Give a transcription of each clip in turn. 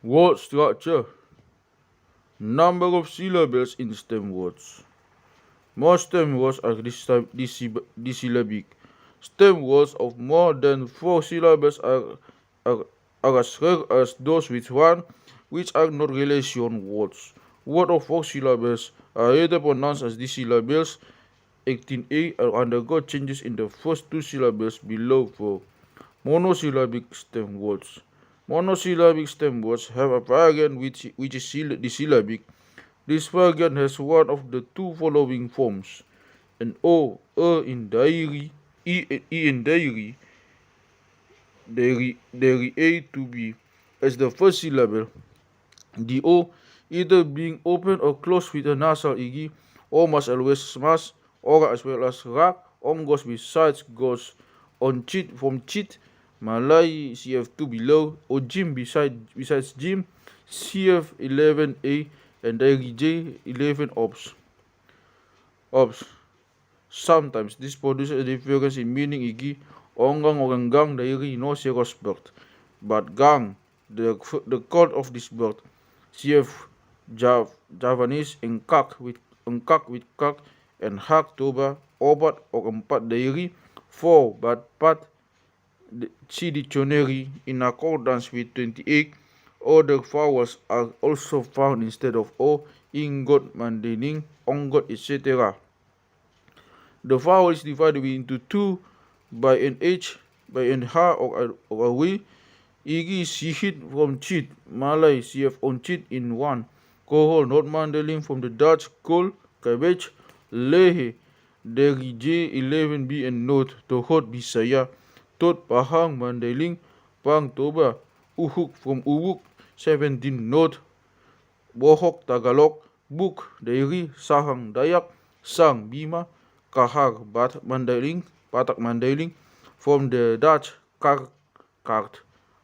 Word structure. Number of syllables in stem words. Most stem words are disyllabic. Stem words of more than 4 syllables are, are as rare as those with one, which are not relation words. Words of 4 syllables are either pronounced as dissyllables. 18a or undergo changes in the first 2 syllables below for monosyllabic stem words. Monosyllabic stem words have a variant which is disyllabic. This variant has one of the two following forms: an O, in diary, E in diary, dairy A to B as the first syllable, the O either being open or closed with a nasal igi, or must always smash, or as well as rak, goes besides goes on cheat from cheat, Malay CF2 below, or Jim besides Jim, CF11A and Diary J11 Ops. Sometimes this produces a difference in meaning igi, onggang orang gang diary no serious bird. But gang, the code of this bird, CF Javanese engkak with kak and hak toba obat or empat diary 4 but pat C dictionary in accordance with 28 other vowels are also found instead of O in God, Mandarin, Ongot, etc. The vowel is divided into two by an H, by an H or a W. Igi sihit from cheat, Malay CF on cheat in one. Kohol, not Mandarin from the Dutch kol, cabbage, lehe, dari J11B and note, tohot Bisaya, tot pahang Mandarin, pang toba, uhuk from ubuk, 17 note, bohok Tagalog, buk dari sahang Dayak, sang Bima, kahar Batak Mandarin from the Dutch kart,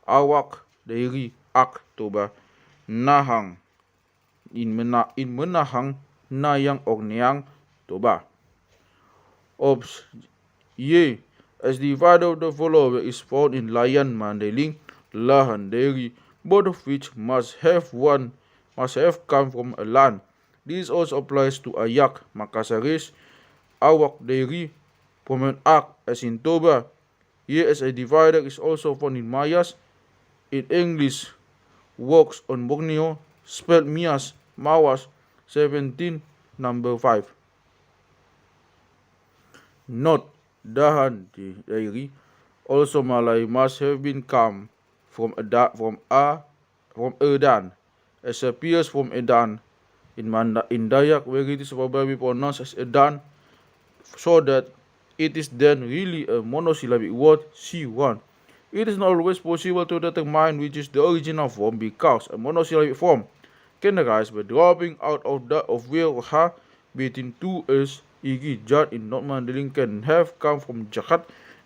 awak dari ak toba, nahang in menahang nayang or neang toba. Ops ye as the father of the follower is found in Layan Mandarin, Lahan Deri, both of which must have come from a land. This also applies to Ayak, Makasaris, Awak Deri, from an Ak as in Toba. Ye as a divider is also found in Mayas. In English, works on Borneo, spelled Mias, Mawas, 17, number 5. Note, Dahan diary, also Malay must have been come from Edan, as appears from Edan in Dayak, where it is probably pronounced as Edan, so that it is then really a monosyllabic word, C1. It is not always possible to determine which is the original form, because a monosyllabic form can arise by dropping out of where or ha between two s, e.g. Jat in North Mandarin can have come from Jahat,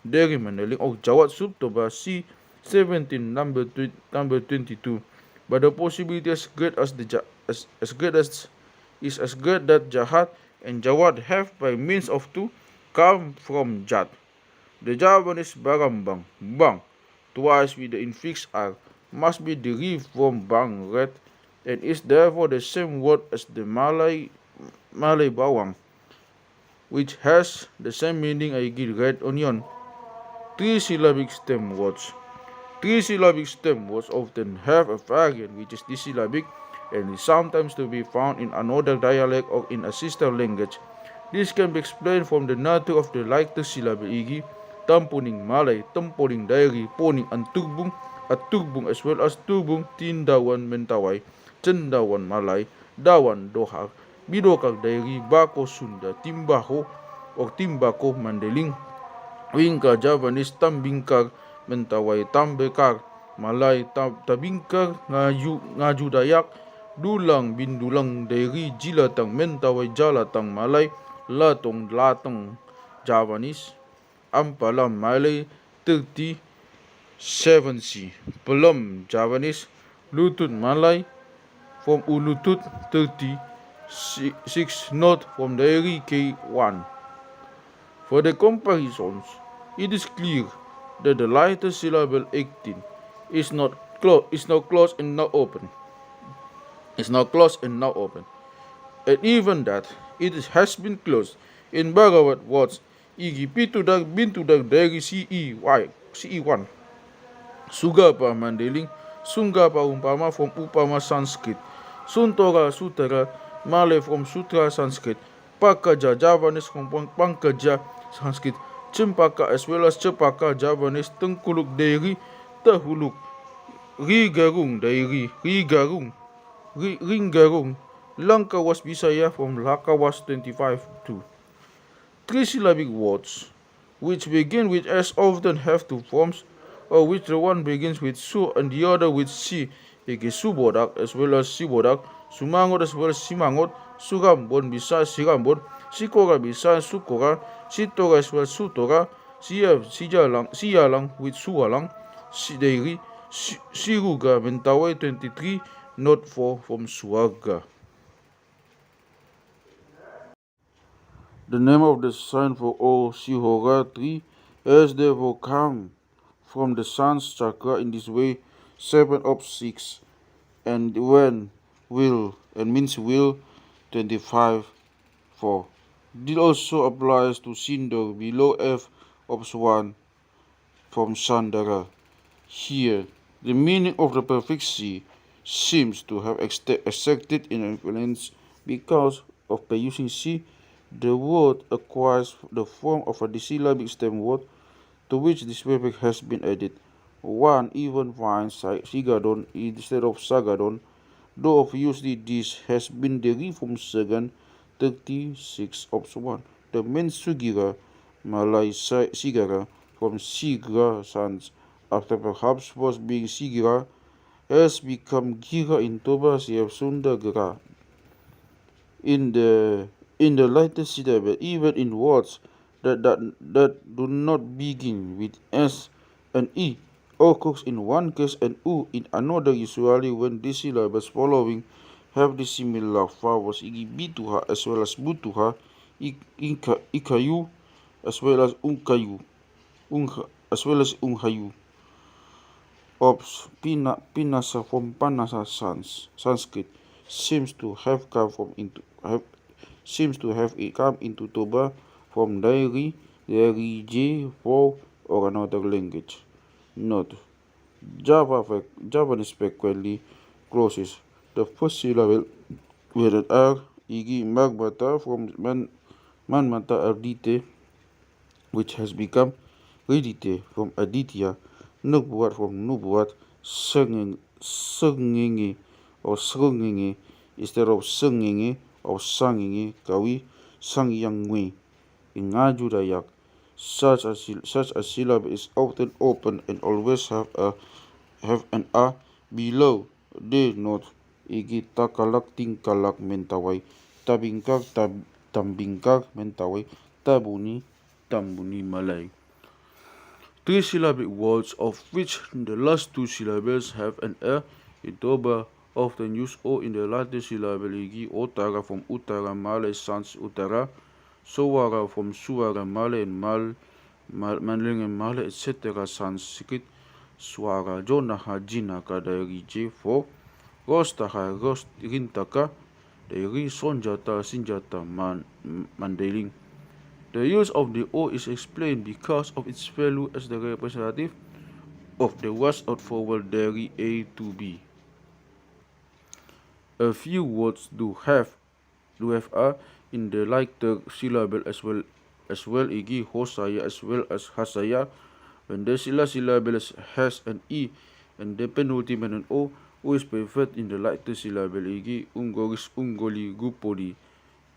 dari Mandarin, or Jawat Subtoba C 17 number 22. But the possibility is as great that Jahat and Jawat have by means of two come from Jat. The Javanese barambang, bang, twice with the infix r, must be derived from bang red, and is therefore the same word as the Malay bawang, which has the same meaning as red onion. 3-syllabic stem words. 3-syllabic stem words often have a variant which is dissyllabic and is sometimes to be found in another dialect or in a sister language. This can be explained from the nature of the lighter syllable igi, tampuning Malay, temponing diary, poning and tugbung as well as tubung, tindawan mentawai, cendawan Malay, dawan dohar, bidokar diary, bako Sunda, timbako or timbako Mandaling, wingka Javanese, tambingkar mentawai, tambekar Malay, tabingkar ngaju Dayak, dulang bindulang diary, jilatang mentawai, jalatang Malay, latong Javanese, ampalam Malay, 37C, pelam Javanese, lutut Malay, from ulutut 36 note from diary K1. For the comparisons, it is clear that the lighter syllable 18 is not It's now closed and now open. It's now closed and now open. And even that, it has been closed. In Bhagavad words, igi pitudag bintudag dari CE1. Suga pa Mandeling, Sunga pa Umpama from Upama Sanskrit, Suntora Sutara, Male from Sutra Sanskrit, Pakaja Javanese from Pankaja Sanskrit, Chimpaka as well as Chepaka Javanese, Tengkuluk Deri, Tahuluk, Rigarung Deri, Ringarung. Lanka was Bisaya from Laka was 25 to. Three-syllabic words, which begin with S, often have two forms, or which the one begins with Su and the other with Si, aka Subodak as well as Sibodak, Sumangot as well as Simangot, Sugambon besides Sigambon, Sikora besides Sukora, Sitora as well as Sutora, Siyalang with Sualang, Sideri, Siruga, Mentawai 23, not 4 from Suaga. The name of the sign for all Sihoratri has therefore come from the sun's chakra in this way, 7 of 6, and when will and means will 25 4. This also applies to Sindor below F of 1 from Sandara. Here, the meaning of the prefix C seems to have accepted in influence because of by using C, the word acquires the form of a dissyllabic stem word to which this prefix has been added. One even finds Sigadon instead of Sagadon, though obviously this has been derived from Sagan 36 of 1. The main Sugira, Malay Sigara, from Sigra Sans, after perhaps was being Sigira, has become Gira in Toba CF Sundagara. In the latest syllable, even in words that do not begin with S and E, occurs in one case and U in another, usually when the syllables following have the similar vowels bituha as well as butuha, ikayu as well as unkayu, as well as unhayu. Ops Pinasa from Panasa Sanskrit seems to have come into Toba from Dari J for or another language. Note: Javanese frequently closes the first syllable with an R, igi Magbata from Manmata Ardite, which has become Redite from Aditya, Nubuat from Nubuat, Sengenge or Srungenge instead of Sengenge or Sangenge, Kawi, Sangyangwe. In Ngaju Dayak, such a syllable is often open and always have an A below the note. Igi takalak tingkalak mentawai, tabingkak tambingkak mentawai, tabuni tambuni malay. Three-syllabic words of which the last two syllables have an A in Toba often use O in the latter syllable. Igi Otara from Utara Malay Sans Utara, Sowara from Suara Malay and Manling and Malay etc. Sanskrit, Swara Jonaha Jinaka dari J for Rostaha Rintaka dari Sonjata Sinjata Mandeling. The use of the O is explained because of its value as the representative of the washed-out vowel dari A to B. A few words do have A in the later syllable as well igi hosaya as well as hasaya. When the syllable has an E and the penultimate an O is preferred in the later syllable igi ungoris ungoli gupodi.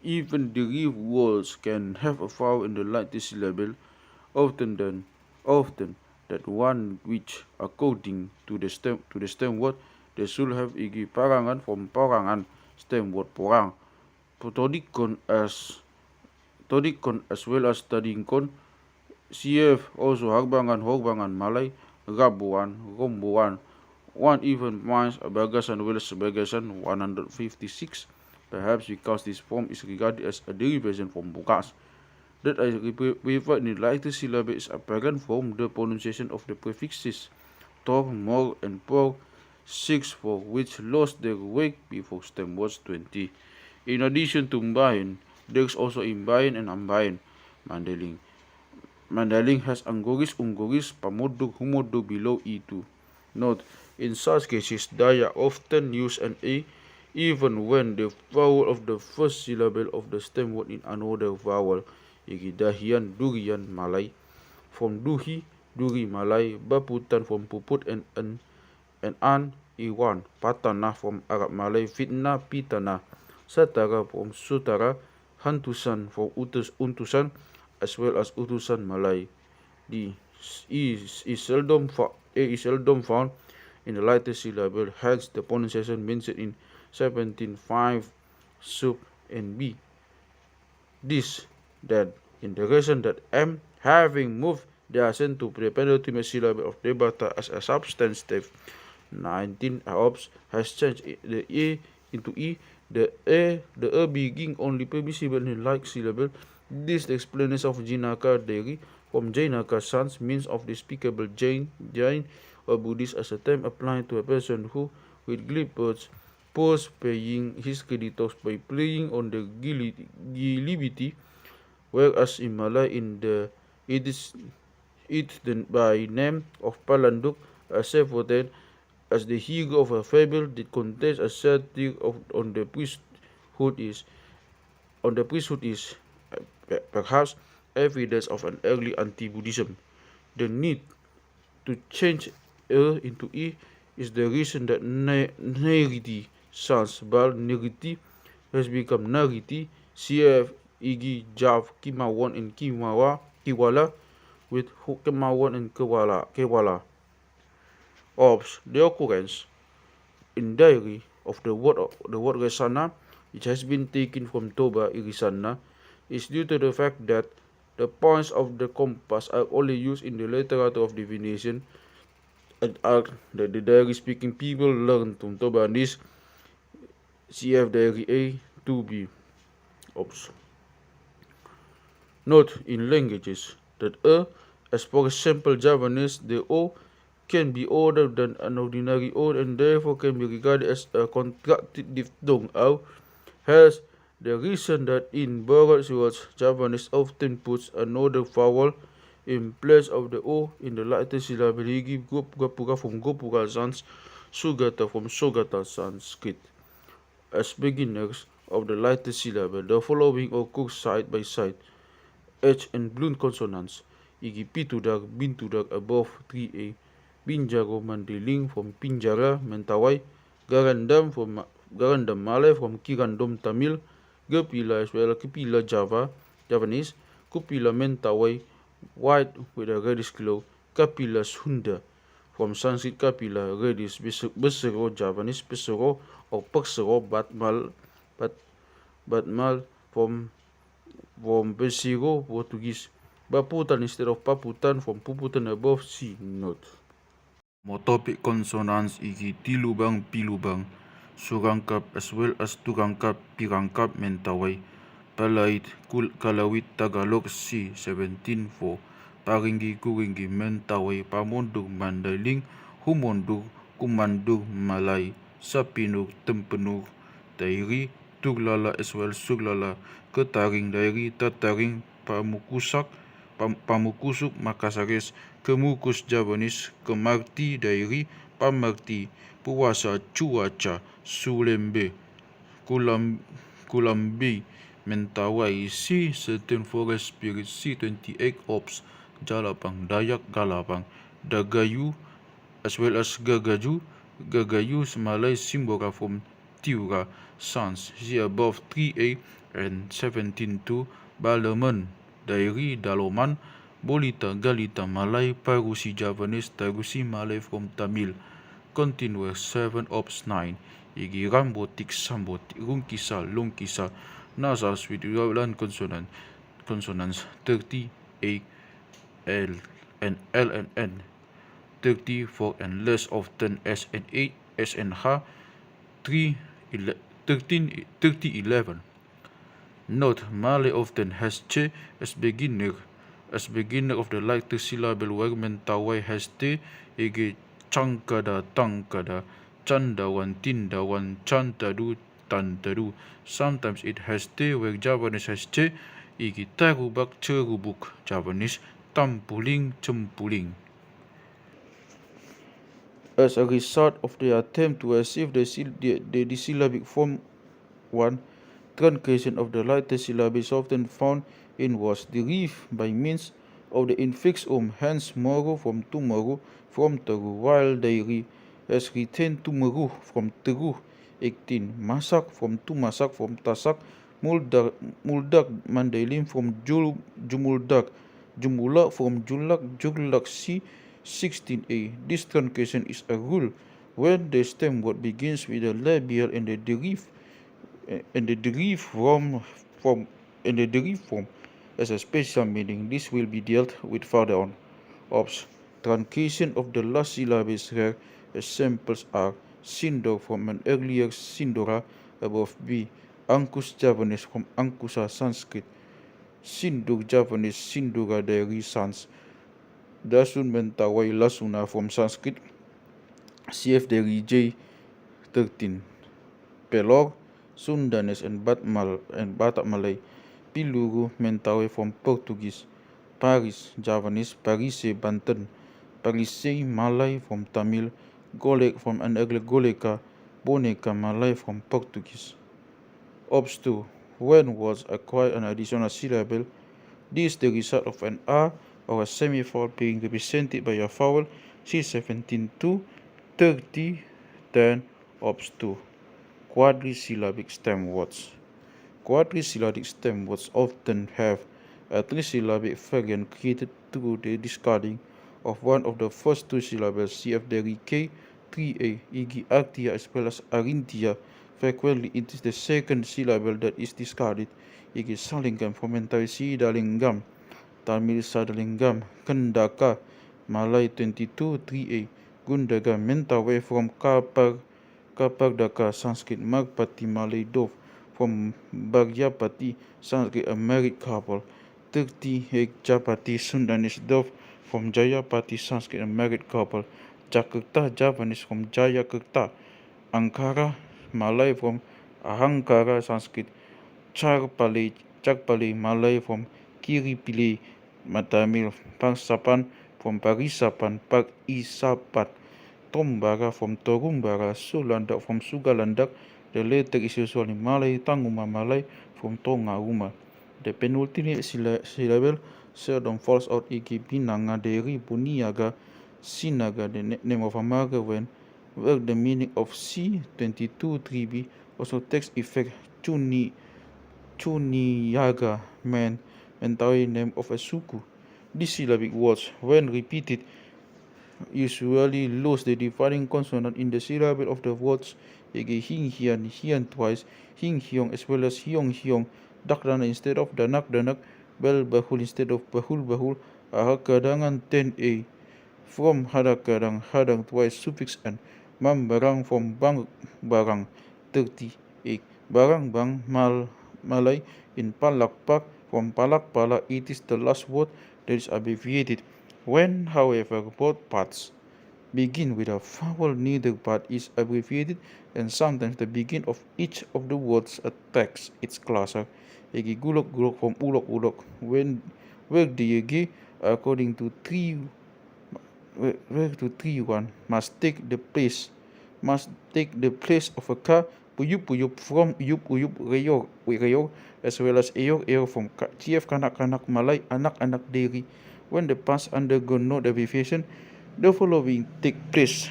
Even derived words can have a vowel in the latter syllable, often that one which, according to the stem word, they should have igi parangan from parangan, stem word porang, todikon as well as tadingkon, CF also hogbangan Malay, rabuan, rombuan. One even finds a bagasan well as bagasan 156. Perhaps because this form is regarded as a derivation from bukas. That I refer in the later syllable is apparent from the pronunciation of the prefixes tor, mor, and por, 6 for which lost their wake before stem was 20. In addition to Mbayan, there's also Imbayan and Ambayan Mandaling. Mandaling has Angoris, Ungoris, Pamodog, Humodog below E2. Note, in such cases, Daya often use an A even when the vowel of the first syllable of the stem word in another vowel. Igi Dahian, Durian, Malay. From Duhi, Duri, Malay. Baputan from Puput and An, Iwan. Patana from Arab Malay. Fitna, Pitana. Satara from Sutara. Hantusan from Untusan as well as Utusan Malay. D is seldom found in the lightest syllable, hence the pronunciation mentioned in 17.5 sub and B. This, that in the reason that M, having moved the accent to the penultimate syllable of debata as a substantive, 19 ops has changed the A into E. The A being only permissible in like syllable. This the explanation of Jinaka Deri from Jainaka sans means of the speakable Jain or Buddhist as a term applied to a person who, with glib words, pose paying his creditors by playing on the gilibity, whereas in Malay it is by name of Palanduk, a self-ordained as the hero of a fable that contains a satire on the priesthood is perhaps evidence of an early anti-Buddhism. The need to change E into E is the reason that Neriti sans Bal Neriti has become Nariti, CF, Igi, Jav, Kimawan, and Kiwala, with Kimawan and Kewala. Ops, the occurrence in diary of the word Resana, which has been taken from Toba Irisana, is due to the fact that the points of the compass are only used in the literature of divination and are that the diary speaking people learn from Tobanese, CF diary A to B. Ops. Note in languages that as for example Javanese, the O can be older than an ordinary O and therefore can be regarded as a contracted diphthong or has the reason that in borrowed words Javanese often puts another vowel in place of the O in the latter syllable. He gives Gopura from Gopura Sans, Sugata from Sugata Sanskrit. As beginners of the latter syllable, the following occur side by side. H and blunt consonants. Igi Pitudak, Bintudak above 3A. Binjaro Mandiling from Pinjara, Mentawai. Garandam from Garandam Malay from Kirandom Tamil. Gepila as well Kepila Javanese. Kupila Mentawai, white with a reddish glow. Kapila Sunda from Sanskrit Kapila, reddish. Besero Javanese, Besero or Persero Batmal from Besero Portuguese. Baputan instead of Paputan from Puputan above. C note. Motopic consonants igi tilubang pilubang, surangkap as well as turangkap pirangkap Mentawai, palait kalawit Tagalog C 17.4, paringgi kuringgi Mentawai pamondug Mandaling, humondug kumandug Malay, sapinug tempenug dairi, tuglala as well suglala, ketaring dairi tataring pamukusuk Makasaris, kemukus Javanese, kemarti dairi, pamarti, puasa cuaca, sulembe, kulambi, Mentawai, C, certain forest spirit, C28 ops, Jalapang, Dayak, Galapang, Dagayu, as well as Gagaju, Malay Simbora from Tiura, Sans, C above 3A and 17.2, Balaman, Dairi, Daloman, Bolita, Galita, Malay, Parusi, Javanese, Tarusi, Malay from Tamil. Continuous 7 ops 9. Igi Rambotik, Sambotik, Runkisa, Lunkisa, nasals with vowel consonants 30 A, L and N. 30 for and less often S and 8, S and H, 30-11. Note, Malay often has Che as beginner of the lighter syllable where Mentawai has Te, ege Changkada, Tangkada, Chandawan, Tindawan, Chantadu, Tantadu. Sometimes it has T where Javanese has Ch, Igi Tarubak, Cherubuk, Javanese, Tampuling, Chumpuling. As a result of the attempt to achieve the syllabic form 1, truncation of the later syllable is often found in words derived by means of the infix hence moru from tumaru from teru, while they has retained tumaru from teru, 18, masak from tumasak from tasak, muldak mandalim from jumuldak, jumulak from julak, julak 16a. This truncation is a rule when the stem word begins with a labial and the derived form as a special meaning. This will be dealt with further on. Ops. Truncation of the last syllable is rare. Examples are Sindor from an earlier Sindora above B, Ankus Javanese from Ankusa Sanskrit, Sindur Javanese Sindura dari Sans, Dasun Mentawai Lasuna from Sanskrit, CF dari J13, Pelor, Sundanese and Batak Malay, Piluru Mentawai from Portuguese, Paris Javanese, Parise Banten, Parise Malay from Tamil, Golek from an earlier Goleka, Boneka Malay from Portuguese. Ops 2. When words acquire an additional syllable, this is the result of an R or a semifold being represented by a vowel. C17-2, 30, 10, Ops 2. Quadrisyllabic stem words. Quadrisyllabic stem words often have a trisyllabic variant created through the discarding of one of the first two syllables. CF dari K, 3A, Igi Artia as well as Arintia. Frequently it is the second syllable that is discarded. Igi Salingam from Mentawai Sidalingam, Tamil Sadalingam, Kendaka, Malay 22, 3A, Gundaga Mentawai from Kapardaka, Sanskrit Magpati Malay Dove, from Bagyapati, Sanskrit a married couple, 30 Japati Sundanese Dove, from Jayapati, Sanskrit a married couple, Jakarta Javanese from Jayakarta, Ankara Malay from Ahankara, Sanskrit, Chakpali Malay from Kiripili, Tamil, Pangsapan from Parisapan, Isapat, Tombara from Torumbara, Sulandak from Sugalandak. The latter is usually Malay, Tanguma Malay from Tongauma. The penultimate syllable seldom falls out. Igi Binanga Deri Buniaga Sinaga, the name of a marker when the meaning of C22 3b also takes effect. Chuniyaga Mentawai, name of a suku. These syllabic words, when repeated, usually lose the defining consonant in the syllable of the words. Igi Hing Hian, Hian twice, Hing Hiong as well as Hiong Hiong, Dakdana instead of Danak Danak, Bel Bahul instead of Bahul Bahul, Ahakadangan 10a, from Hadakadang, Hadang twice, suffix n, Mam Barang from Bang Barang, 38, Barang Bang Malay in Palakpak, from Palak Palak, it is the last word that is abbreviated. When, however, both parts begin with a vowel, neither part is abbreviated, and sometimes the beginning of each of the words attacks its cluster. Egi Gulok Gulok from Ulok Ulok, when where the Egi, according to 3.1, must take the place of a ka, Puyup Puyup from Uyup Uyup Reyor, as well as Eyor from CF Kanak Kanak Malay Anak Anak Deri. When the past undergo no abbreviation, the following take place.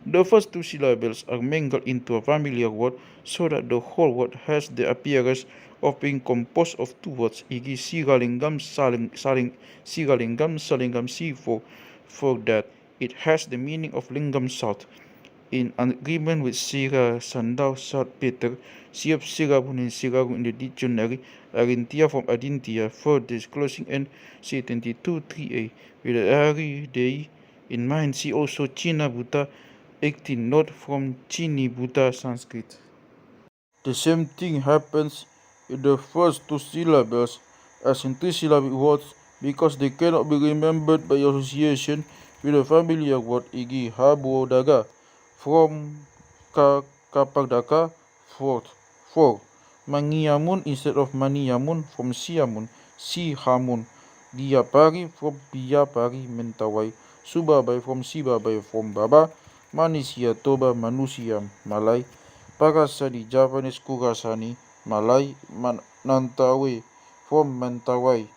The first two syllables are mingled into a familiar word so that the whole word has the appearance of being composed of two words. Igi Sigalingam Salingam C4, for that it has the meaning of Lingam South. In agreement with Sira Sandau South Peter, Siap Sirabun and Sirabun in the dictionary, Arintia from Adintia, for disclosing and C22 3a, with the Ari Dei in mind. See also China Buddha 18, not from Chini Buddha Sanskrit. The same thing happens in the first two syllables as in three-syllabic words because they cannot be remembered by association with a familiar word. Igi Habu Daga from Kapagdaka, four. Mangiamun instead of Maniamun from Siamun, Sihamun. Diapari from Piapari, Mentawai. Subabai from Sibabai from Baba. Manisia Toba Manusia Malay. Parasani Japanese Kurasani Malay. Nantawe from Mentawai.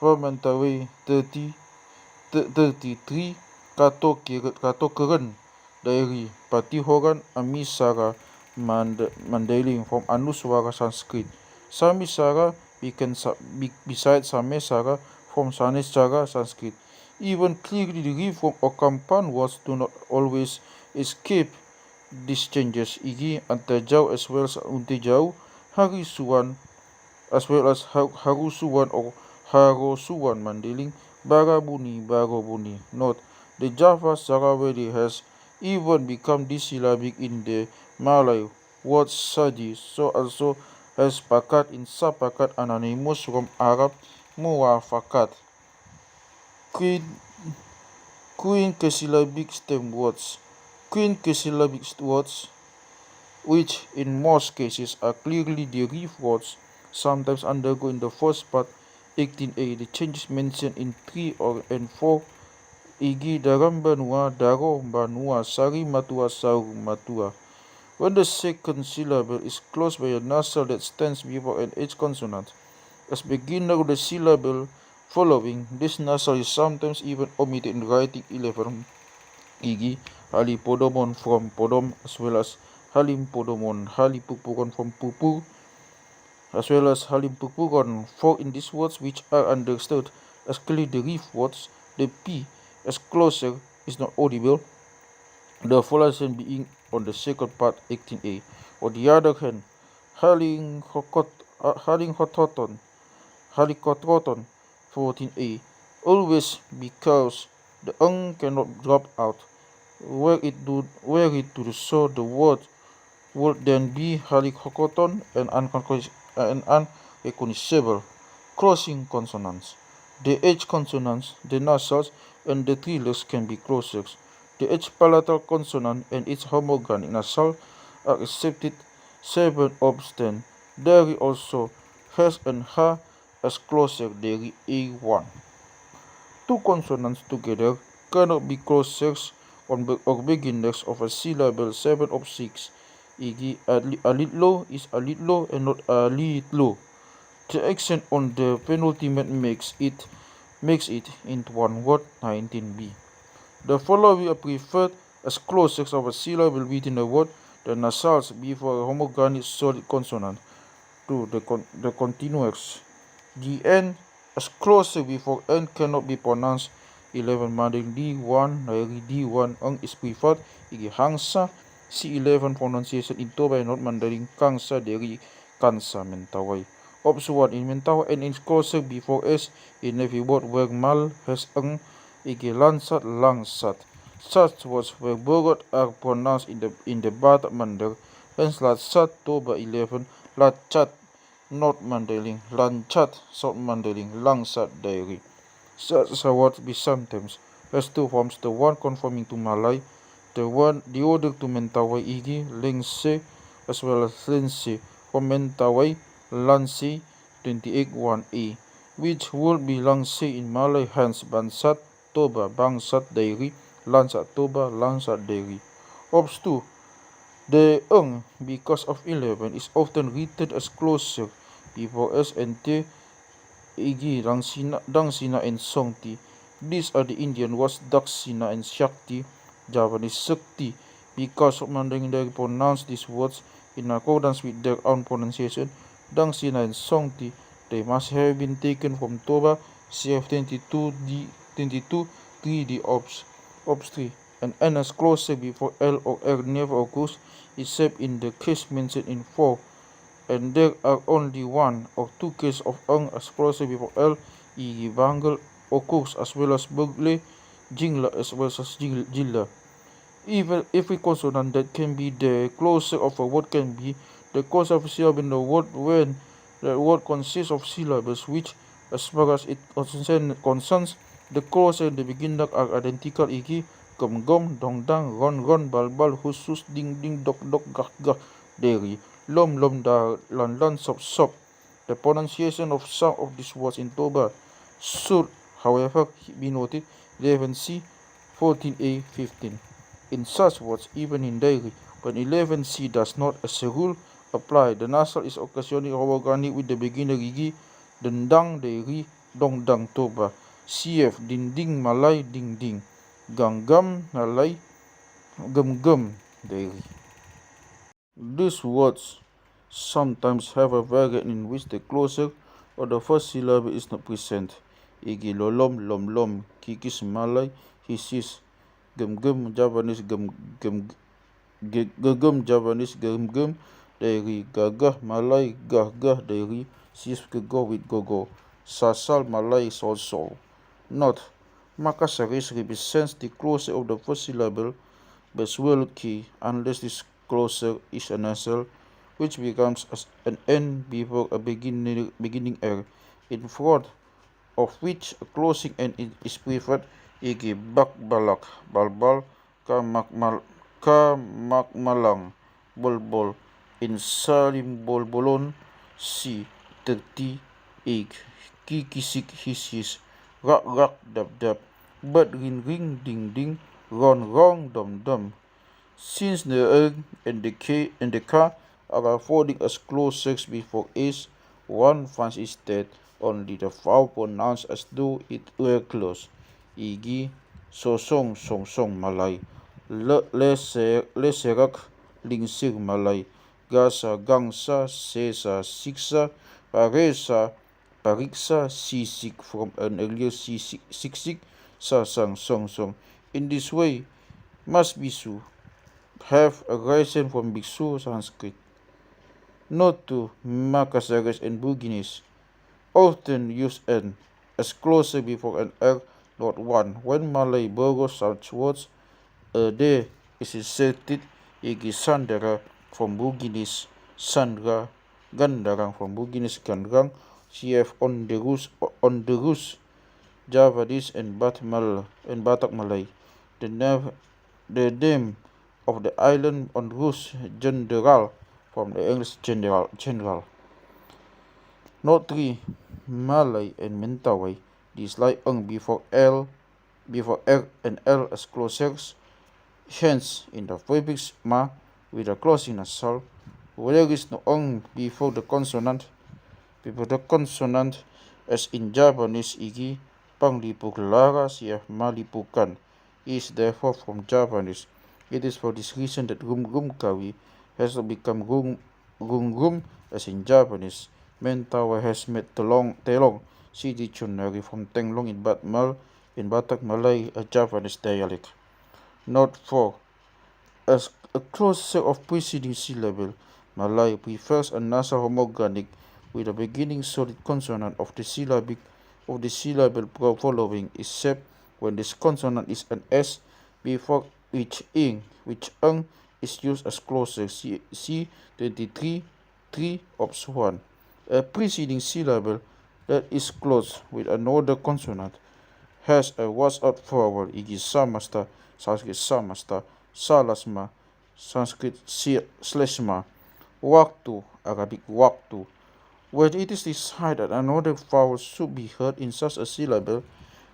From Mentawai 33. Katokeran dari Patihoran Amisara Mandailing from Anuswara Sanskrit. Samisara besides Samesara from Sanesara Sanskrit. Even clearly derived from Okampan words do not always escape these changes. Igi Antajau as well as Untejau, Harisuan as well as Harusuan or Harosuan Mandailing, Barabuni. Note: the Java Sarawedi has even become dissyllabic in the Malay word Sadi, so also has Pakat in Sapakat, anonymous from Arab Muwafakat. Quinquesyllabic stem words. Quinquesyllabic words, which in most cases are clearly derived words, sometimes undergo in the first part 18a the changes mentioned in 3 and 4. Igi Darambanua, Daro Banua, Sari Matua, Saru Matua. When the second syllable is closed by a nasal that stands before an H consonant, as beginner of the syllable following, this nasal is sometimes even omitted in writing 11. Igi Halipodomon from Podom, as well as Halimpodomon, Halipupuron from Pupur, as well as Halimpupuron. For in these words, which are understood as clearly derived words, the P as closer is not audible, the folation being on the second part 18a. On the other hand, Halinghototon 14a, always, because the cannot drop out. Were it to do so, the word would then be Halinghototon and unrecognizable. Closing consonants. The H consonants, the nasals, and the trilers can be closers. The H palatal consonant and its homogenic nasal are accepted 7 of 10. There is also H and H as closer. There is A1. Two consonants together cannot be closers or beginners of a syllable 7 of 6. E.g. Alitlo is Alitlo and not Alitlo. The accent on the penultimate makes it into one word 19b. The following are preferred as closers of a syllable within a word, the nasals before a homogeneous solid consonant. 2. The continuous. The N as closer before N cannot be pronounced. 11. Manding D1, D1 is preferred. Hangsa. C11 pronunciation in Toba and not Mandarin. Kangsa dari Kansa Mentawai. Option 1 in Mentawai and is closer before S in every word where mal has lansat langsat. Such words where bogot are pronounced in the Batak Mandar, hence latsat Toba 11, latchat North Mandarin, lanchat South Mandarin, langsat Dairi. Such a word be sometimes has two forms, the one conforming to Malay, the other to Mentawai, igi lengse as well as lense. For Mentawai, lanse 28 1a, which would be langse in Malay, hence bansat Toba, bangsat Dairi, lansat Toba, langsat Dairi. Ops 2. The because of 11, is often written as closer before S and T, e.g. Dangsina and Songti. These are the Indian words Daksina and Shakti, Javanese Sakti. Because of Mandarin they pronounce these words in accordance with their own pronunciation, Dangsina and Songti, they must have been taken from Toba, CF 22 3D Ops 3. And N as closer before L or R never occurs except in the case mentioned in 4. And there are only 1 or 2 cases of as closer before L, e.g. Bangal occurs as well as Bugle, Jingla as well as Jilla. Even every consonant that can be the closer of a word can be the closer of a syllable in the word when the word consists of syllables which, as far as it concerns, the closer and the beginner are identical, e.g. gum gum, dong dang, ron ron, bal bal, hus hus, ding ding, dok dok, gah gah, dairy, lom lom, da, lan lan, sop sop. The pronunciation of some of these words in Toba should, however, be noted 11c, 14a, 15. In such words, even in dairy, when 11c does not, as a rule, apply, the nasal is occasionally organic with the beginner gigi, dendang, dairy, dong dang, Toba. CF, dinding, malay, ding ding, ganggam, malay, gum gum, dairy. These words sometimes have a variant in which the closer or the first syllable is not present. E.g. lolom, lom lom, kikis, malay, hisis, gum gum, Javanese, gum gum, gegum, Javanese, gum gum, dairy, gagah, malay, gah gah, dairy, sis, go with gogo, sasal, malay, sol sol. Note, Makasaris represents the closer of the first syllable, but swallow key unless this closer is a nasal, which becomes an N before a beginning R, in front of which a closing N is preferred, e.g. bak balak, balbal, kamakmalang, bolbol, in salim bolbolon, si, terti, egg, kikisik, hisis, rak rak, dab dab, bird ring ring, ding ding, ron rong, dum dum. Since the egg and the K and the K are folding as close sex before S, one finds instead only the vowel pronounced as though it were close, e.g. sosong, song song, Malay, leserak, lingsir, Malay, gasa, gangsa, sesa, siksa, paresa, pariksa, sisik, from an earlier siksik, sasang, song song. In this way, must be su have arisen from Biksu Sanskrit. Note to Makasaris and Buginese often use N as closer before an R, not one. When Malay borrows such words, a D is inserted, e.g. Sandara from Buginese Sandra, Gandarang from Buginese Gandarang, cf. on the roost, Javanese and Batak Malay. The name of the island on Rus, General, from the English general. Note 3. Malay and Mentawai dislike eng before R and L as closers. Hence, in the prefix ma with a closing nasal, there is no eng before the consonant, as in Javanese, e.g. Panglipukelara cf. Malipukan, is therefore from Javanese. It is for this reason that Rum Kawi has become Rum as in Japanese. Mentawai has made Telong, see dictionary, from Tenglong in Batak Malay, a Javanese dialect. Note 4. As a closer of preceding syllable, Malay prefers a nasal homogenic with a beginning solid consonant of the syllable following, except when this consonant is an S before which eng is used as closer. See 23 3 Ops 1. A preceding syllable that is closed with another consonant has a was-out vowel, e.g. samasta, Sanskrit samasta, salasma, Sanskrit sleshma, waktu, Arabic waktu. When it is decided that another vowel should be heard in such a syllable,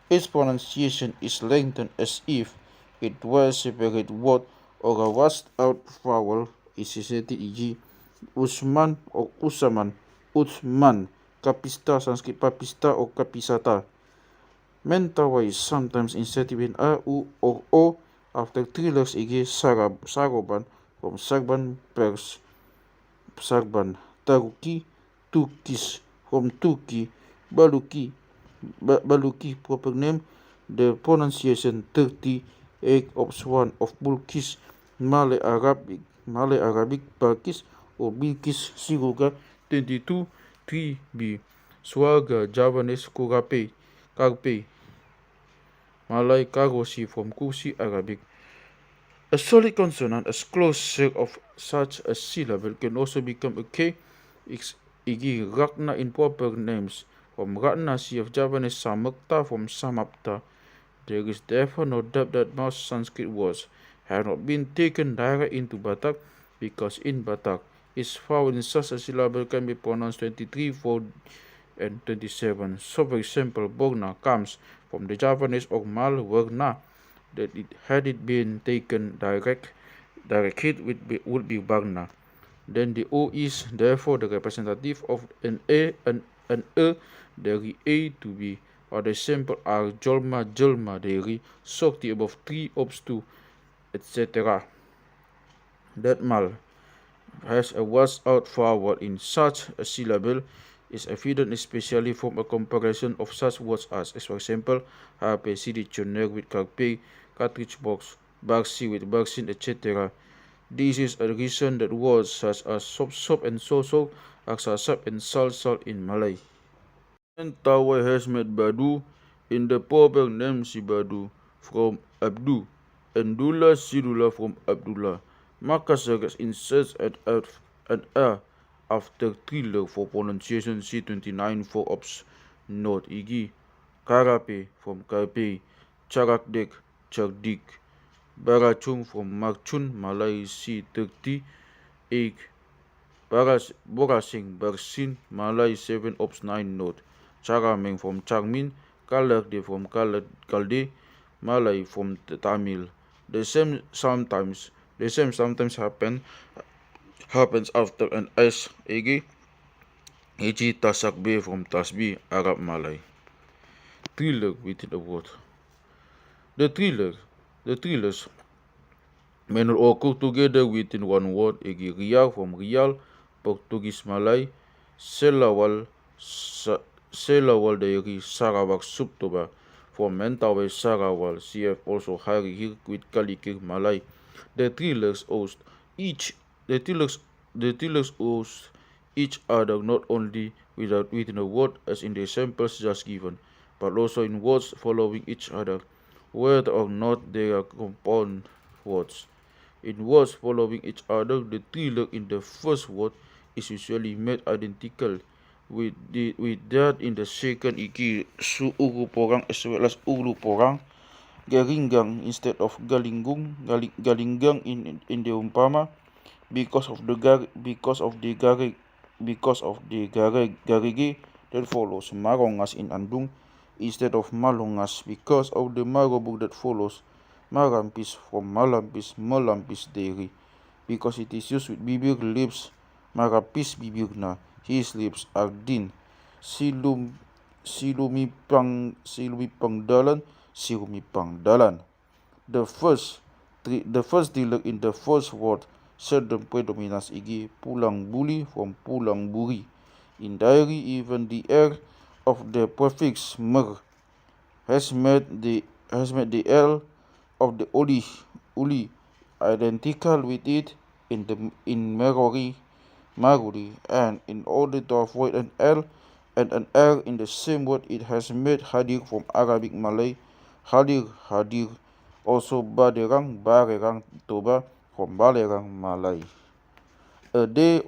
its pronunciation is lengthened as if it were a separate word or a washed-out vowel is inserted, e.g. Usman or Usaman, Uthman, Kapista, Sanskrit Papista or Kapisata. Mentawai is sometimes inserted in A, U, or O after three letters, e.g. Saroban from Sarban, Pers, Sarban, Taruki, Turkis from Turkey, Baluki, proper name, the pronunciation 38 Ops 1 of Bulkis, Malay Arabic, Balkis or Bilkis Siruga 22 3b, Swaga, Javanese Karpe, Malay Karosi from Kursi, Arabic. A solid consonant as closer of such a syllable can also become a K, e.g. Rakna in proper names, from Ratna, cf. Javanese Samukta from Samapta, There is therefore no doubt that most Sanskrit words have not been taken direct into Batak, because in Batak each vowel in such a syllable can be pronounced 23, 4, and 27. So for example, Bogna comes from the Javanese of Mal Varna, that had it been taken direct it would be Bagna. Then the O is therefore the representative of an dari A to B, or the simple are Jolma Jelma dari Sokti above 3 obs 2, etc. That Mal has a was out forward in such a syllable is evident especially from a comparison of such words as for example, HP CD tuner with carpe, cartridge box, Baxi with vaccine, etc. This is a reason that words such as sop and so are sasap and sal in Malay. And Tawai has met Badu in the proper name Sibadu from Abdu, and Dullah Sidullah from Abdullah. Maka series inserts an R after thriller for pronunciation C29 for ops. Note Igi, Karape from Karpe, Charakdek, Chardik, Barachung from Marchun, Malay C30, Egg, Borasing, Barsin, Malay 7 ops 9 note. Charameng from Charmin, Kalerde from Kalde, Malay from Tamil. The same sometimes happens after an S, Egi, Tasakbe from Tasbi, Arab Malay. Thriller within a word. The thrillers may not occur together within one word. Egi Rial from Rial, Portuguese Malay, Selawal dari Sarawak Subtoba from Mentawai Sarawal, CF also Harihir with Kalikir Malay. The thrillers host each other not only within a word as in the examples just given, but also in words following each other, whether or not they are compound words. In words following each other, the thriller in the first word is usually made identical with that in the second. Iki su uru porang as well as uru porang. Garinggang instead of galinggang in the umpama, because of the garige that follows. Marongas in andung instead of malongas, because of the marobuk that follows. Marampis from malampis, melampis deri, because it is used with bibir lips. Marapis bibirna, his lips are din. Silumipang dalan. The first dealer in the first word seldom predominates. Igi pulang buli from pulang buri. In diary, even the air of the prefix mer has made the L of the uli identical with it in Maruri, and in order to avoid an L and an R in the same word, it has made hadir from Arabic Malay, hadir, also barerang toba from Balerang Malay. A day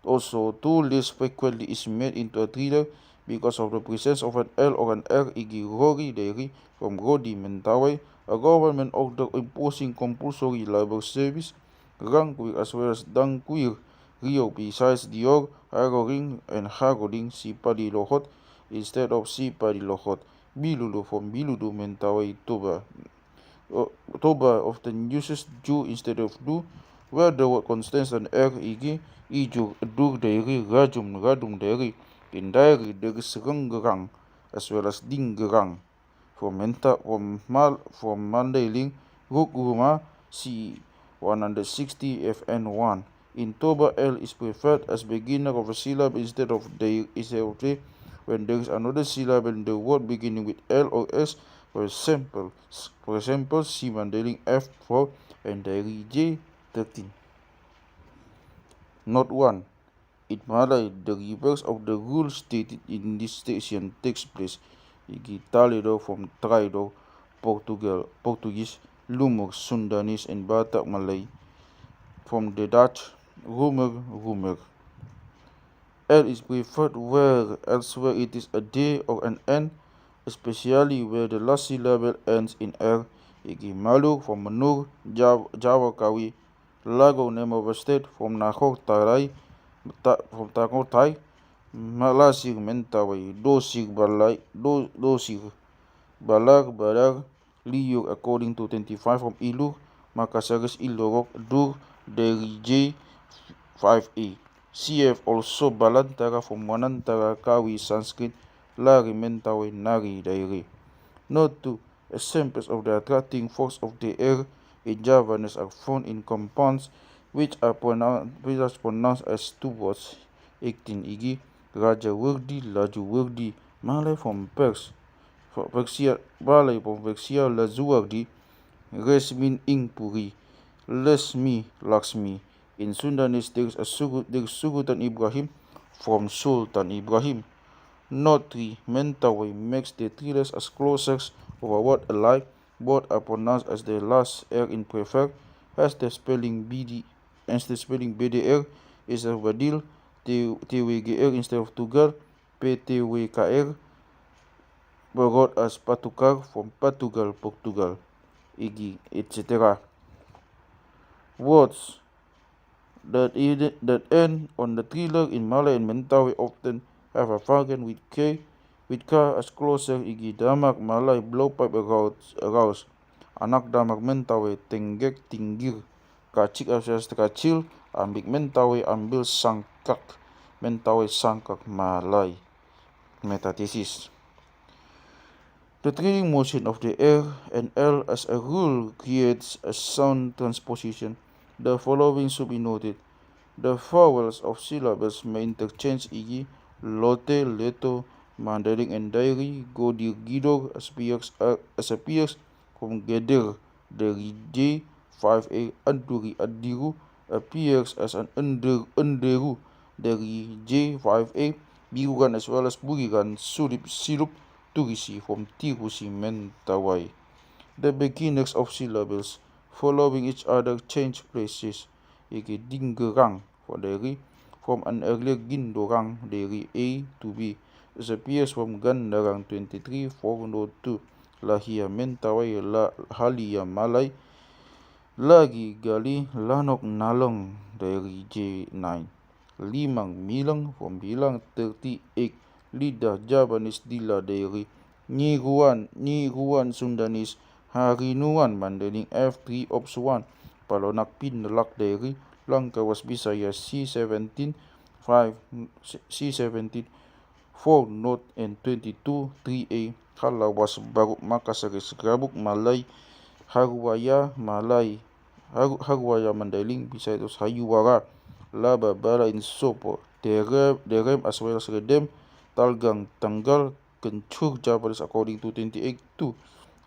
also too less frequently is made into a thriller because of the presence of an L or an R. Igi Rory Deri from Rodi Mentawai, a government order imposing compulsory labor service, Rangkuir as well as Dangkuir Rio, besides Dior, Haroring and Haroding Sipadi Lohot instead of Sipadi Lohot. Bilulu from Biludu Mentawai Toba. Toba often uses Ju instead of Du, where the word contains an R. Igi, Iju, Dur Deri, Radum Deri. In diary, there is Renggerang as well as Dinggerang. From Mandailing, Rukuma C 160 FN1. In Toba, L is preferred as beginner of a syllable instead of the when there is another syllable in the word beginning with L or S. For example, C Mandailing F4 and diary J13. Note 1. In Malay, the reverse of the rule stated in this section takes place. Igi Talido from Trido, Portuguese, Lumur, Sundanese, and Batak Malay. From the Dutch, Rumer. L is preferred where elsewhere it is a D or an N, especially where the last syllable ends in R. Igi Malu from Manur, Jawa Kawi, Lago name of a state from Nahor Tarai, from Takor Tai, Malasig Mentawai, Dosig Balai, Dosig Balag Balag, Liu according to 25 from Ilu, Makasaris Ilorok, Dur, Deri J 5A. CF also Balantara from Wanantara Kawi Sanskrit, Lari Mentawai Nari Dairi. Note 2. Examples of the attracting force of the air in Javanese are found in compounds which are pronounced as two words. 18 igi Raja Wurdi, Laju Wurdi, Malay from Persia, Malay from Persia, Lazuardi, Resmin Ingpuri, Lesmi Laksmi. In Sundanese there is Sultan Ibrahim from Sultan Ibrahim. Note 3. Mentawai makes the three letters as closest of a word alike. Both are pronounced as the last R in prefer, as the spelling BDR is a Badil, TWGR instead of Tugal, PTWKR, wrote as Patukar from Portugal, Portugal, Igi, etc. Words that end on the thriller in Malay and Mentawai often have a fragment with K, with K as closer. Igi Damak Malay blowpipe arouse, Anak Damak Mentawai tenggek tinggir, Kacik as kacil, Ambik Mentawai ambil sangkak, Mentawai sangkak Malay. Metathesis. The trailing motion of the R and L as a rule creates a sound transposition. The following should be noted. The vowels of syllables may interchange, e.g. lote, leto, mandarin and dairi, godir, gidor appears from geder, dari J, 5A, aduri, adiru appears as an underu, dari J, 5A, biruran as well as buriran, sulip, silup, turisi from tirusi, mentawai. The beginners of syllables following each other change places. Ege dinggerang from an earlier gindorang dari A to B. It appears from Gandarang 23 402. Lahia Mentawai Halia Malay. Lagi gali Lanok Nalong dari J9. Limang Milang from Bilang 38. Lidah Javanese Dila dari Niruan Sundanese Harinuan Mandarin F3 Ops 1. Palonak Pinelak dari Langkawas Bisaya C17 4 Note and 22 3A. Halawas Baruk Makasaris Grabuk Malay Harwaya Malay Harwaya Mandailing Bisayos Hayuwara Laba Bala in Sopo Derem as well as Redem Talgang Tanggal Kencur Javanese according to 28 2.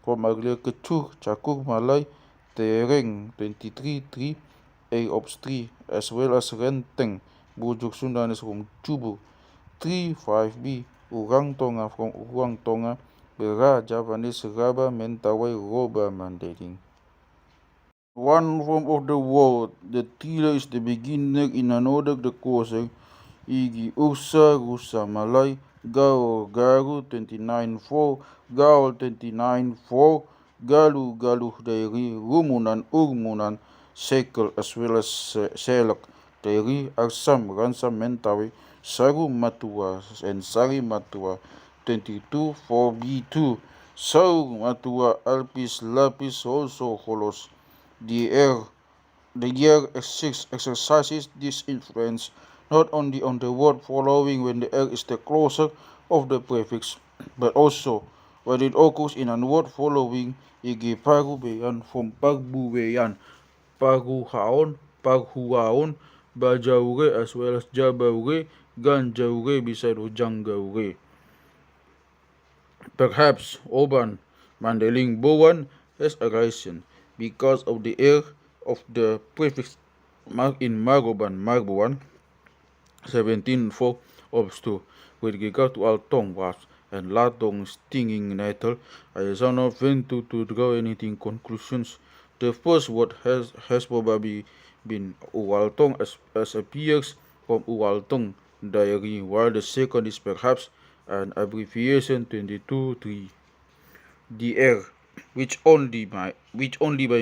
From earlier Kecur Cakur Malay Tereng 23 3 A Ops 3 as well as Renteng Bujuk Sundanese from Cubu 3 5B Urang Tonga from Urang Tonga Bera Javanese Raba Mentawai Roba Mandarin. One form of the word, the thriller is the beginner in another the closer. Igi Ursa Rusa Malay Gaul Garu 29-4 Gaul 29-4 Galu Galuh dari Rumunan Urmunan Sekel as well as Selak dari Arsam Ransam Mentawai Saru Matua and Sari Matua 22 4B2 Saru Matua Alpis Lapis also Holos. The year 6 exercises this influence not only on the word following when the R is the closer of the prefix, but also when it occurs in a word following. Igi Parubeyan from Parbubeyan, Paruhaon, Parhuaon, Bajaure as well as Jabaure, Ganjaure beside Jangaure. Perhaps Oban Mandeling Bowan has arisen because of the R of the prefix in Magoban Marbuan 17-4 Ops 2 with regard to Altong was and Latong stinging nettle. I shall not venture to draw anything conclusions. The first word has probably been Ualtong as appears from Ualtong diary, while the second is perhaps and abbreviation 22.3. The R, which only by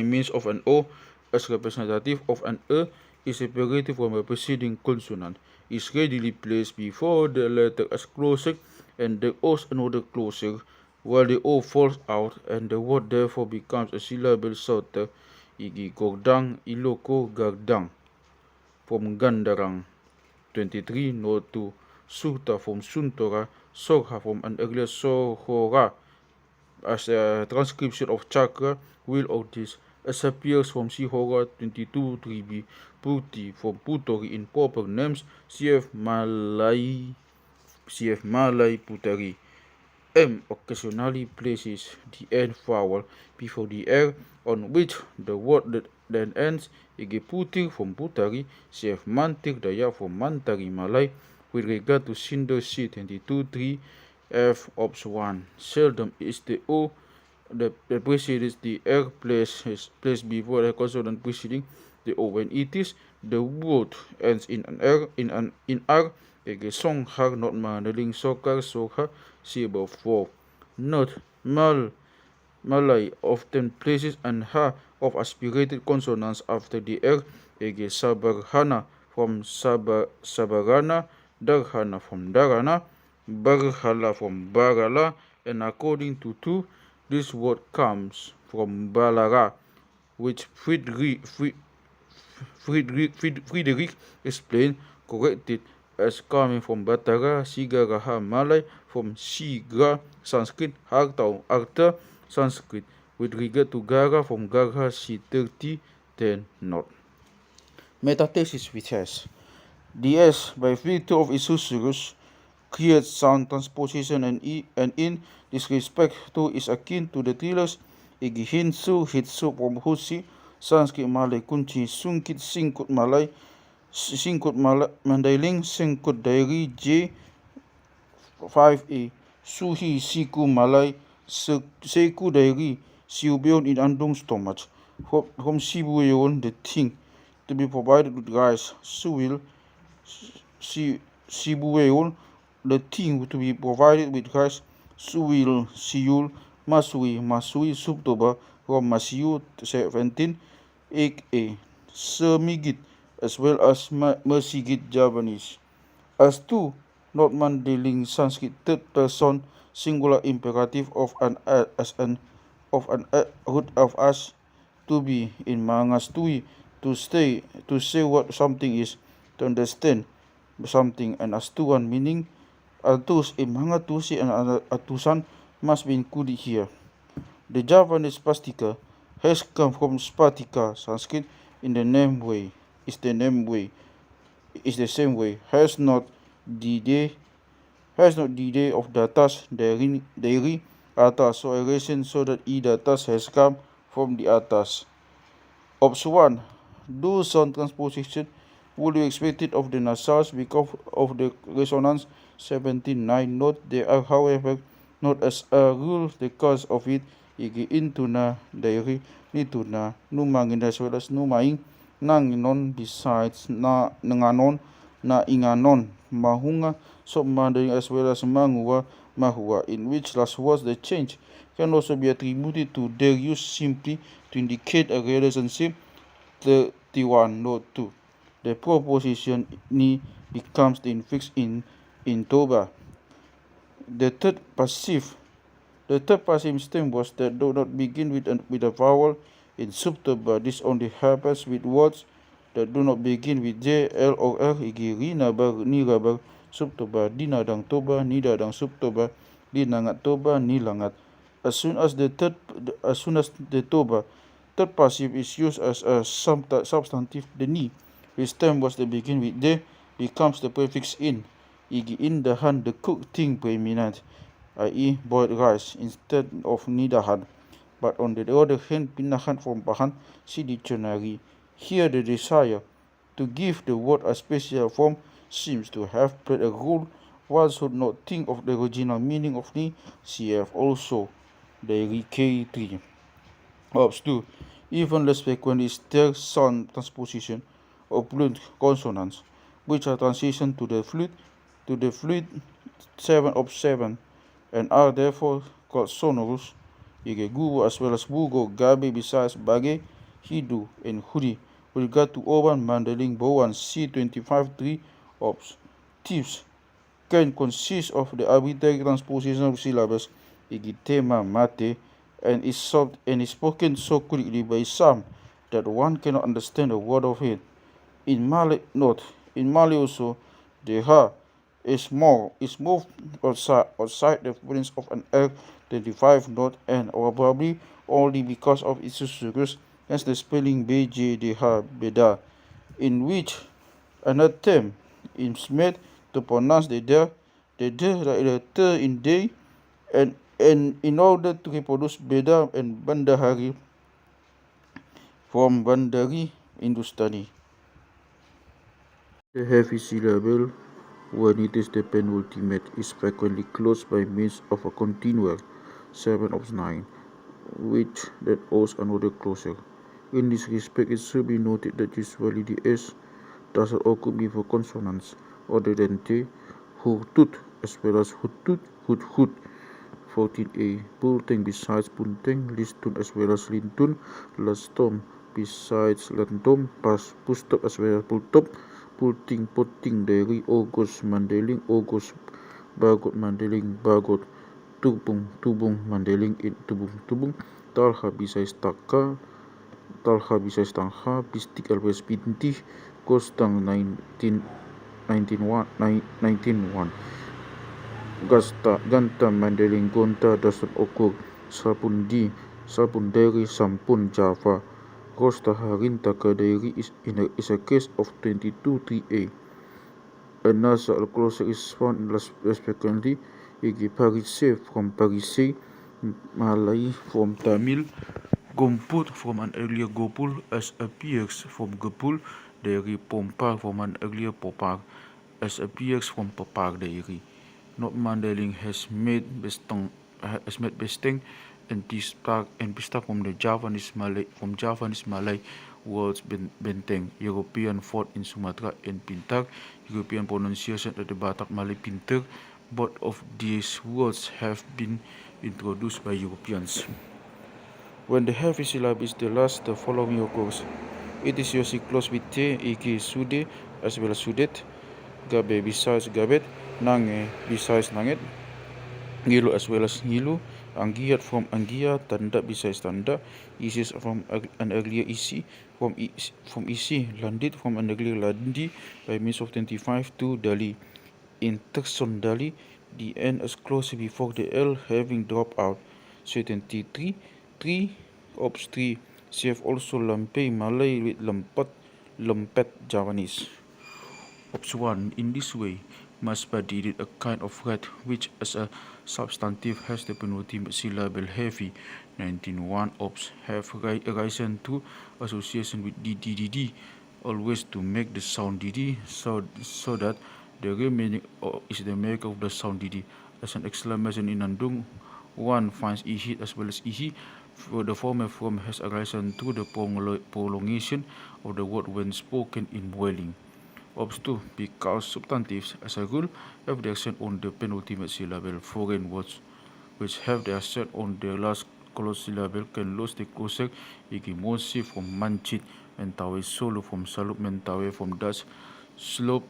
means of an O as representative of an E is separated from a preceding consonant, is readily placed before the letter as closer and the O as another closer, while the O falls out and the word therefore becomes a syllable shorter, igi gordang iloko gardang, from gandarang. 23 note 2, surta from suntora, sorha from an earlier sohora, as a transcription of chakra, will of this, as appears from Sihora 22 3b, Puti from Putori in proper names, CF Malay Putari. M occasionally places the end vowel before the R on which the word then ends. Igi Putir from Putari, CF Mantir Daya from Mantari Malay. With regard to Sinder C 22.3, F ops 1. Seldom is the O that precedes the R placed before a consonant preceding the O. When it is, the word ends in an R, in R. Ege song har not manaling sokar soha, see above 4. Note, Malay often places an ha of aspirated consonants after the R. Ege sabarhana from sabarana, darhana from darana, barhala from barala, and according to 2, this word comes from balara, which Friedrich explained, corrected as coming from Batara, Sigaraha Malay, from Sigra Sanskrit, Hartau Artha Sanskrit. With regard to Gara, from Garha C30, then not. Metathesis which has the S, by virtue of its susurrus, creates sound transposition, and in this respect too is akin to the thrillers Igi Hinsu, Hitsu from Husi, Sanskrit Malay Kunci, Sungkit Singkut Malay, Singkut Mandailing, Singkut Dairi J 5A, Suhi Siku Malay, Seku Dairi, Siubion in Andong stomach. From Sibuyon, the thing to be provided with rice, Suil, Sibuyon, the thing to be provided with rice, Suil, Siul, Masui, Subtoba, from Masiu 17, Ek A, Semigit, as well as Mersigit Javanese. As to not Mandeling Sanskrit third person singular imperative of an root of us to be in Mangastui, to say what something is, to understand something, and astuan meaning altus in Mangatusi and atusan must be included here. The Javanese pastika has come from spatika Sanskrit in the same way. Has not the day of datas dairy atas, so a reason so that e datas has come from the atas. Ops 1. Do sound transposition would be expected of the nasals because of the resonance 17.9. Note there are, however, not as a rule the cause of it. Igi intuna dairy nituna numangin as well as numaing nanginon besides na nanganon na inganon mahunga submandarin as well as mangua mahua, in which last words the change can also be attributed to their use simply to indicate a relationship. 31 note 2. The proposition ni becomes the infix in toba. The third passive stem was that do not begin with a vowel in subtoba. This only happens with words that do not begin with J, L, or R. Igi rinabar, nirabar, subtoba, dinadang toba, nidadang subtoba, dinangat toba, nilangat. As soon as the toba third passive is used as a substantive, the ni, which stem was to begin with de, becomes the prefix in. Igi indahan, the cooked thing preeminent, i.e. boiled rice, instead of nidahan. But on the other hand, pinahan from bahan, see dictionary. Here the desire to give the word a special form seems to have played a role. One should not think of the original meaning of ni, cf. also the K3. Ops 2. Even less frequent is their sound transposition of blunt consonants, which are transitioned to the fluid 7 of 7 and are therefore called sonorous. Ige gugu as well as bugo, gabi besides bage, hidu and hudi. With regard to oban mandaling bowan C25 3 ops. Tips can consist of the arbitrary transposition of syllables, igi tema mate, and is spoken so quickly by some that one cannot understand a word of it. In Malay also, the ha is moved outside the footprints of an L25 note and or probably only because of its susurrus, hence the spelling BJ de ha beda, in which an attempt is made to pronounce the like the t in day, and in order to reproduce beda and bandahari from Bandari Hindustani. The heavy syllable, when it is the penultimate, is frequently closed by means of a continual 7 of 9, which that owes another closure. In this respect, it should be noted that usually the S does not occur before consonants other than T, hurtut, as well as hutut, hut. 14a. Pulteng besides punteng, listun as well as lintun, lastom besides lantom, pustop as well as pultop, pulting potting dari ogos mandeling ogos, bagot mandeling bagot, tubung mandeling tubung, talha besides taka, talha besides tangha, bistik as well as pintih, kostang 19.1. Ganta mandeling gonta doesn't occur. Salpunderi sampun Java. Costa Harinta Kaderi is a case of 22.3a. A nasal closer is found respectively Igi Parise from Parise, Malay from Tamil, Gomput from an earlier Gopul as appears from Gopul, Deri Pompar from an earlier Popar as appears from Popar Deri. Not Mandeling has made Besteng and Pista from the Javanese Malay words Benteng, European fort in Sumatra, and Pintar, European pronunciation of the Batak Malay Pintar. Both of these words have been introduced by Europeans. When the heavy syllable is the last, the following occurs. It is usually closed with T, Iki, Sude, as well as Sudet, Gabe besides Gabet, Nange besides Nanget, Ngilu as well as Ngilu, Angiat from Angia, Tanda besides Tanda, Isis from an earlier Isi, from Isi, Landit from an earlier Landi by means of 25 Dali. In Texon Dali, the N is closed before the L having dropped out. 23, 3, Ops 3. CF also Lampe Malay with Lempet Javanese. Ops 1. In this way, must be did a kind of red which as a substantive has the penultimate syllable heavy. 19.1 Ops have arisen to association with DDDD, always to make the sound DD, so that the real meaning is the maker of the sound DD. As an exclamation in Andung, one finds ihi as well as ihi. For the former form has arisen to the prolongation of the word when spoken in wailing. Ops 2. Because substantives, as a rule, have the accent on the penultimate syllable. Foreign words which have the accent on the last closed syllable can lose the closer. Igimosi from Manchit, Mentawe Solo from Salup, Mentawe from Dutch, Slope.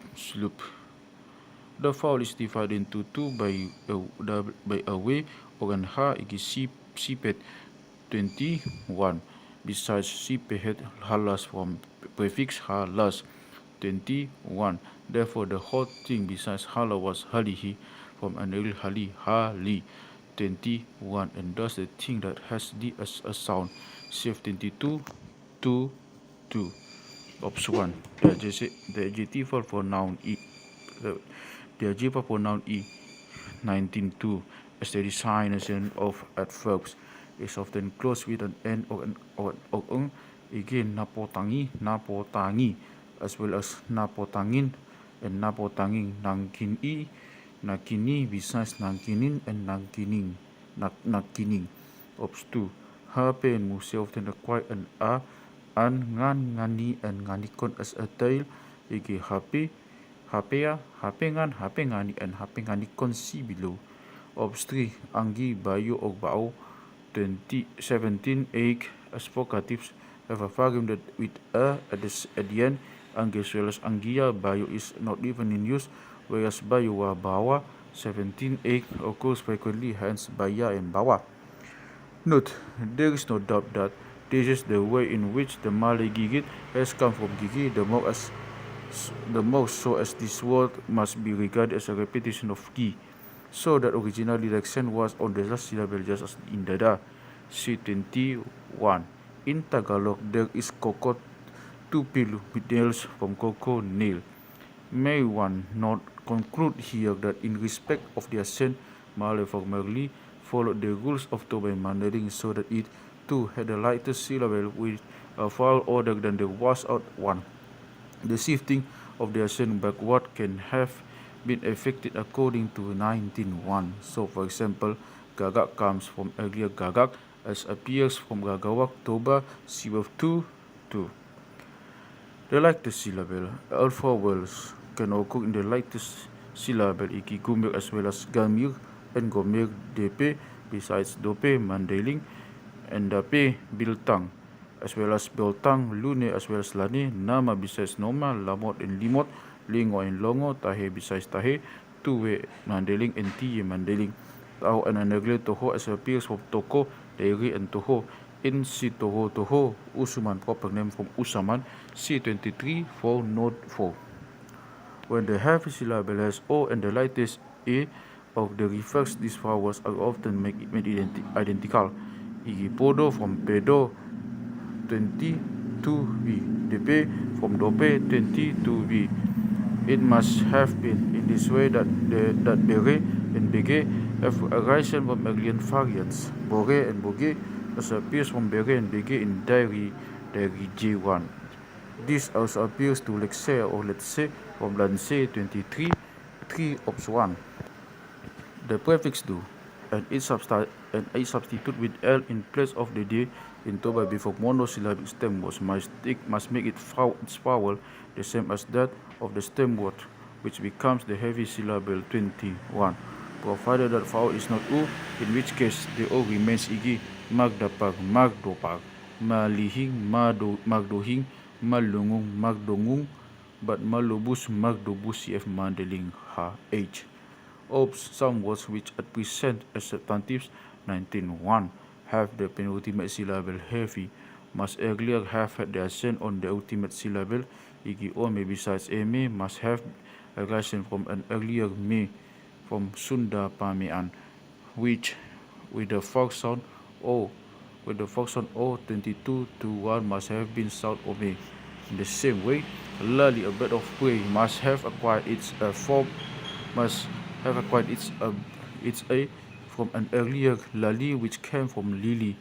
The vowel is divided into two by a way or an ha, sipet 21. Besides sipehet, halas from prefix halas 21. Therefore, the whole thing besides hala was halihi from an hali, hali 21, and thus the thing that has d as a sound. CF 22, 2, 2. Ops 1. The adjectival for noun E. The adjective for noun E. 19.2. As the designation of adverbs is often closed with an n or an. Again, napotangi, as well as napotangin and napotanging, nakini besides nakinin and nakining. Ops 2. Hape and Muse often acquire an a, an, ngan, ngani, and nganikon as a tail. Igi hape, Hapea, hapengani, and hapengani konsi below. Obstri, Angi, Bayo, og Bao, 2017 egg advocatives have a argument that with at the end, Angi as well as Angia, Bayo is not even in use, whereas Bayo wa Bawa, 17 egg occurs frequently, hence Baya and Bawa. Note, there is no doubt that this is the way in which the Malay gigit has come from gigi, the more so as this word must be regarded as a repetition of gi, so that original direction was on the last syllable just as in Dada. C21. In Tagalog, there is kokot tupilu with nails from koko nail. May one not conclude here that in respect of the accent, Malay formerly followed the rules of Tobai Mandarin so that it too had a lighter syllable with a vowel other than the washed out one. The shifting of the accent backward can have been effected according to 1901. So, for example, gagak comes from earlier gagak as appears from gagawak toba sibaf 2. The lightest syllable, alpha vowels, can occur in the lightest syllable iki gumir as well as gamir and gomir dp besides dope mandeling and dape biltang as well as biltang lune as well as lani nama besides noma lamot and limot lingo and longo tahe besides tahe tuwe mandeling and tiye mandeling tao and anagle toho as appears from toko dairy and toho in si toho usuman proper name from usaman C23 for note 4. When the heavy syllable has o and the lightest a of the reflex, these vowels are often made identical. Igi podo from pedo 22v, depe from dope 22v. It must have been in this way that bere and bege have arisen from alien variants. Bore and boge as appears from bere and bege in diary J1. This also appears to Lexe or let's say from Lance 23, 3 ops 1. The prefix do and a substitute with L in place of the D in Toba before monosyllabic stem words must make its vowel the same as that of the stem word, which becomes the heavy syllable 21, provided that vowel is not U, in which case the O remains igi, magdapag, magdopag, malihing, magdohing, malungung, magdongung, but malubus, magdobus, cf mandeling, ha, h. Oops, some words which at present as substantives 19.1 have the penultimate syllable heavy must earlier have had the accent on the ultimate syllable. Igi ome besides eme must have arisen from an earlier me from Sunda Pamean, which with the fork sound O 22 to 1 must have been sound ome. In the same way, lali, a bird of prey, must have acquired its form its a from an earlier lali which came from lili,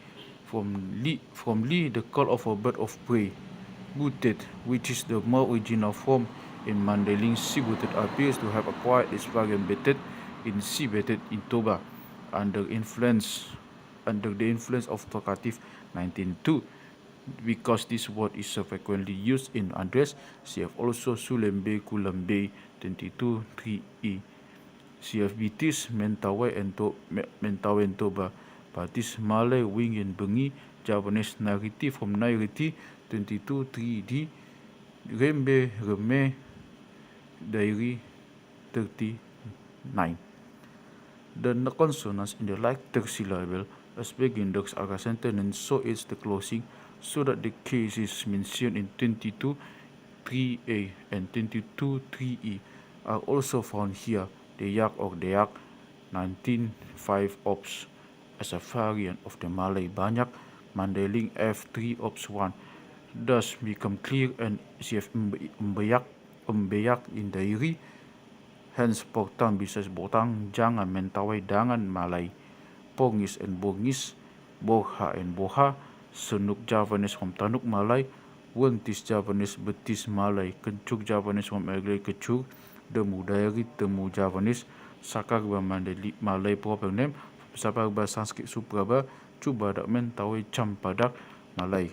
from li the call of a bird of prey. Butet, which is the more original form in Mandeling, Sibutet appears to have acquired its variant betet in Sibetet in Toba under the influence of talkative 19.2. Because this word is so frequently used in address, cf also Sulembe Kulambe 22.3e. CF Bitis Mentawai and Toba, Batis Malay Wing and Bengi, Javanese Nariti from Nairiti 22.3d, Rembe Reme Dairi 39. The consonants in the lighter syllable as beginners are accented and so is the closing, so that the cases mentioned in 22.3a and 22.3e are also found here. The yak or deak 19.5 ops as a variant of the Malay banyak Mandeling F3 ops 1 thus become clear and CF umbeyak in dairi, hence portang besides botang jangan mentawai dangan Malay, pongis and bongis, boha and boha, senuk Javanese from tanuk Malay, wentis Javanese betis Malay, kencuk Javanese from egle kecuk, demu dairi temu Javanese, sakagba Malay proper name, sapagba Sanskrit supraba, cuba dak mentawai campadak Malay.